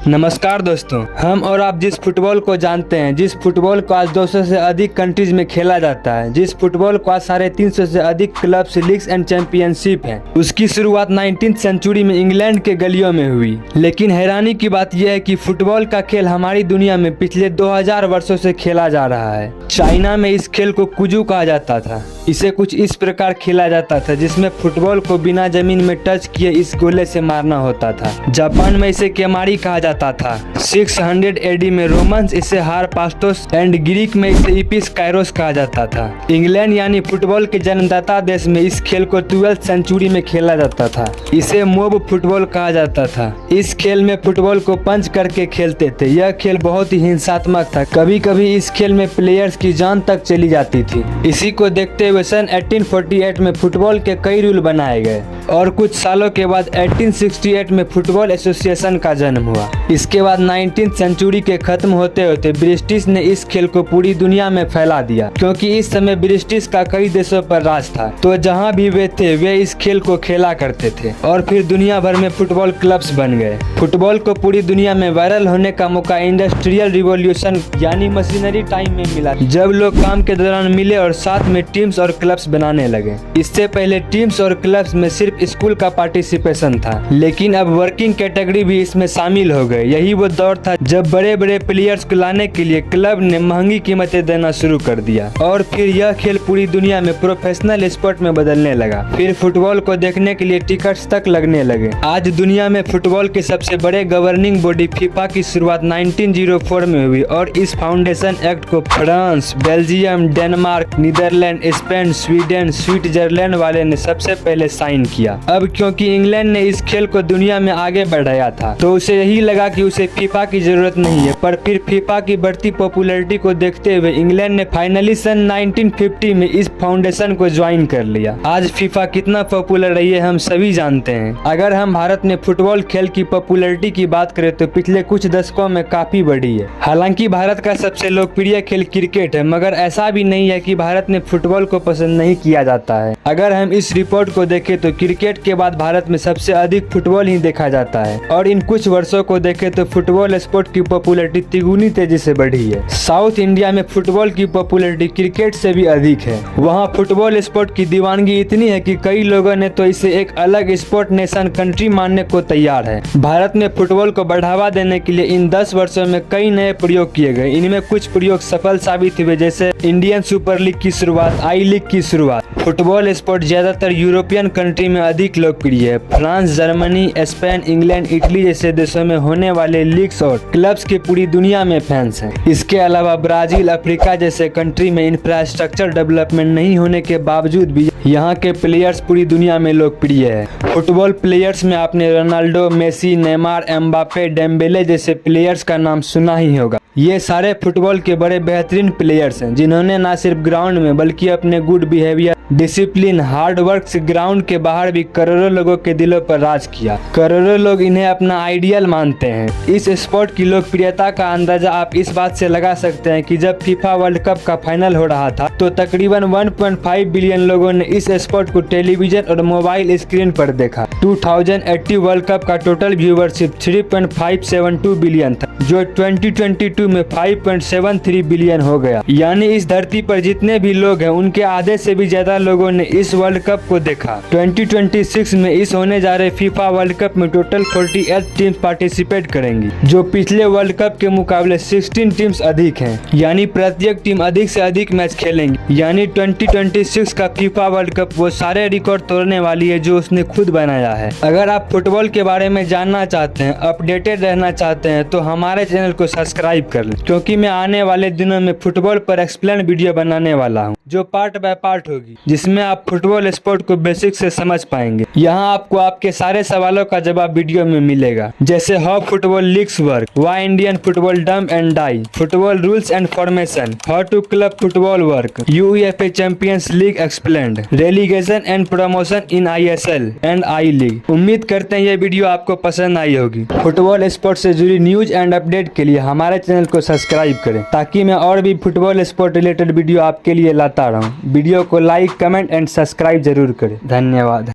नमस्कार दोस्तों, हम और आप जिस फुटबॉल को जानते हैं, जिस फुटबॉल को आज 200 से अधिक कंट्रीज में खेला जाता है, जिस फुटबॉल को आज 350 से अधिक क्लब्स, लीग्स एंड चैंपियनशिप हैं, उसकी शुरुआत 19th सेंचुरी में इंग्लैंड के गलियों में हुई। लेकिन हैरानी की बात यह है कि फुटबॉल का खेल हमारी दुनिया में पिछले 2000 वर्षों से खेला जा रहा है। चाइना में इस खेल को कुजू कहा जाता था। इसे कुछ इस प्रकार खेला जाता था जिसमें फुटबॉल को बिना जमीन में टच किए इस गोले से मारना होता था। जापान में इसे केमारी कहा जाता था। 600 एडी में रोमन्स इसे हार पास्टोस एंड ग्रीक में इसे इपिस कायरोस कहा जाता था। इंग्लैंड यानी फुटबॉल के जन्मदाता देश में इस खेल को 12th सेंचुरी में खेला जाता था। इसे मोब फुटबॉल कहा जाता था। इस खेल में फुटबॉल को पंच करके खेलते थे। यह खेल बहुत ही हिंसात्मक था। कभी कभी इस खेल में प्लेयर्स की जान तक चली जाती थी। इसी को देखते हुए सन 1848 में फुटबॉल के कई रूल बनाए गए और कुछ सालों के बाद 1868 में फुटबॉल एसोसिएशन का जन्म हुआ। इसके बाद 19th सेंचुरी के खत्म होते होते ब्रिटिश ने इस खेल को पूरी दुनिया में फैला दिया, क्योंकि इस समय ब्रिटिश का कई देशों पर राज था। तो जहां भी वे थे वे इस खेल को खेला करते थे और फिर दुनिया भर में फुटबॉल क्लब्स बन गए। फुटबॉल को पूरी दुनिया में वायरल होने का मौका इंडस्ट्रियल रिवॉल्यूशन यानी मशीनरी टाइम में मिला, जब लोग काम के दौरान मिले और साथ में टीम्स और क्लब्स बनाने लगे। इससे पहले टीम्स और क्लब्स में सिर्फ स्कूल का पार्टिसिपेशन था, लेकिन अब वर्किंग कैटेगरी भी इसमें शामिल हो गए। यही वो दौर था जब बड़े बड़े प्लेयर्स को लाने के लिए क्लब ने महंगी कीमतें देना शुरू कर दिया और फिर यह खेल पूरी दुनिया में प्रोफेशनल स्पोर्ट में बदलने लगा। फिर फुटबॉल को देखने के लिए टिकट्स तक लगने लगे। आज दुनिया में फुटबॉल के सबसे बड़े गवर्निंग बॉडी फीफा की शुरुआत 1904 में हुई और इस फाउंडेशन एक्ट को France, Belgium, Denmark, Netherland, Spain, Sweden, Switzerland वाले ने सबसे पहले साइन किया। अब क्योंकि इंग्लैंड ने इस खेल को दुनिया में आगे बढ़ाया था, तो उसे यही लगा कि उसे फीफा की जरूरत नहीं है। पर फिर फीफा की बढ़ती पॉपुलैरिटी को देखते हुए इंग्लैंड ने फाइनली सन 1950 में इस फाउंडेशन को ज्वाइन कर लिया। आज फीफा कितना पॉपुलर रही है हम सभी जानते हैं। अगर हम भारत में फुटबॉल खेल की पॉपुलैरिटी की बात करें तो पिछले कुछ दशकों में काफी बढ़ी है। हालांकि भारत का सबसे लोकप्रिय खेल क्रिकेट है, मगर ऐसा भी नहीं है कि भारत में फुटबॉल को पसंद नहीं किया जाता है। अगर हम इस रिपोर्ट को देखें तो क्रिकेट के बाद भारत में सबसे अधिक फुटबॉल ही देखा जाता है और इन कुछ वर्षों को देखें तो फुटबॉल स्पोर्ट की पॉपुलैरिटी तिगुनी तेजी से बढ़ी है। साउथ इंडिया में फुटबॉल की पॉपुलैरिटी क्रिकेट से भी अधिक है। वहाँ फुटबॉल स्पोर्ट की दीवानगी इतनी है कि कई लोगों ने तो इसे एक अलग स्पोर्ट नेशन कंट्री मानने को तैयार है। भारत में फुटबॉल को बढ़ावा देने के लिए इन 10 वर्षों में कई नए प्रयोग किए गए। इनमें कुछ प्रयोग सफल साबित हुए, जैसे इंडियन सुपर लीग की शुरुआत, आई लीग की शुरुआत। फुटबॉल स्पोर्ट ज्यादातर यूरोपियन कंट्री में अधिक लोकप्रिय है। France, Germany, Spain, England, Italy जैसे देशों में होने वाले लीग्स और क्लब्स की पूरी दुनिया में फैंस हैं। इसके अलावा ब्राजील, अफ्रीका जैसे कंट्री में इंफ्रास्ट्रक्चर डेवलपमेंट नहीं होने के बावजूद भी यहाँ के प्लेयर्स पूरी दुनिया में लोकप्रिय है। फुटबॉल प्लेयर्स में आपने Ronaldo, Messi, Neymar, Mbappe, Dembele जैसे प्लेयर्स का नाम सुना ही होगा। ये सारे फुटबॉल के बड़े बेहतरीन प्लेयर्स हैं, जिन्होंने न सिर्फ ग्राउंड में बल्कि अपने good behaviour, discipline, hard work से ग्राउंड के बाहर भी करोड़ों लोगों के दिलों पर राज किया। करोड़ों लोग इन्हें अपना आइडियल मानते हैं। इस स्पोर्ट की लोकप्रियता का अंदाजा आप इस बात से लगा सकते हैं कि जब फीफा वर्ल्ड कप का फाइनल हो रहा था तो तकरीबन 1.5 बिलियन लोगों ने इस स्पोर्ट को टेलीविजन और मोबाइल स्क्रीन पर देखा। 2080 वर्ल्ड कप का टोटल व्यूवरशिप 3.572 बिलियन था, जो 2022 में 5.73 बिलियन हो गया। यानी इस धरती पर जितने भी लोग हैं उनके आधे से भी ज्यादा लोगों ने इस वर्ल्ड कप को देखा। 2026 में इस होने जा रहे फीफा वर्ल्ड कप में टोटल 48 टीम्स पार्टिसिपेट करेंगी, जो पिछले वर्ल्ड कप के मुकाबले 16 टीम्स अधिक हैं। यानी प्रत्येक टीम अधिक से अधिक मैच खेलेंगी। यानी 2026 का फीफा वर्ल्ड कप वो सारे रिकॉर्ड तोड़ने वाली है जो उसने खुद बनाया है। अगर आप फुटबॉल के बारे में जानना चाहते हैं, अपडेटेड रहना चाहते हैं, तो हमारे चैनल को सब्सक्राइब कर लें, क्योंकि मैं आने वाले दिनों में फुटबॉल पर एक्सप्लेन वीडियो बनाने वाला हूं, जो पार्ट बाय पार्ट होगी, जिसमें आप फुटबॉल स्पोर्ट को बेसिक से समझ पाएंगे। यहाँ आपको आपके सारे सवालों का जवाब वीडियो में मिलेगा, जैसे how football leagues work, why Indian football dumb and die, football rules and formation, how to club football work, UEFA Champions League explained, relegation and promotion in ISL and I league. उम्मीद करते हैं ये video आपको पसंद आई होगी। Football sport से जुड़ी news and update के लिए हमारे चैनल को सब्सक्राइब करें, ताकि मैं और भी फुटबॉल स्पोर्ट रिलेटेड वीडियो आपके लिए लाता रहूं। वीडियो को लाइक, कमेंट एंड सब्सक्राइब जरूर करें। धन्यवाद।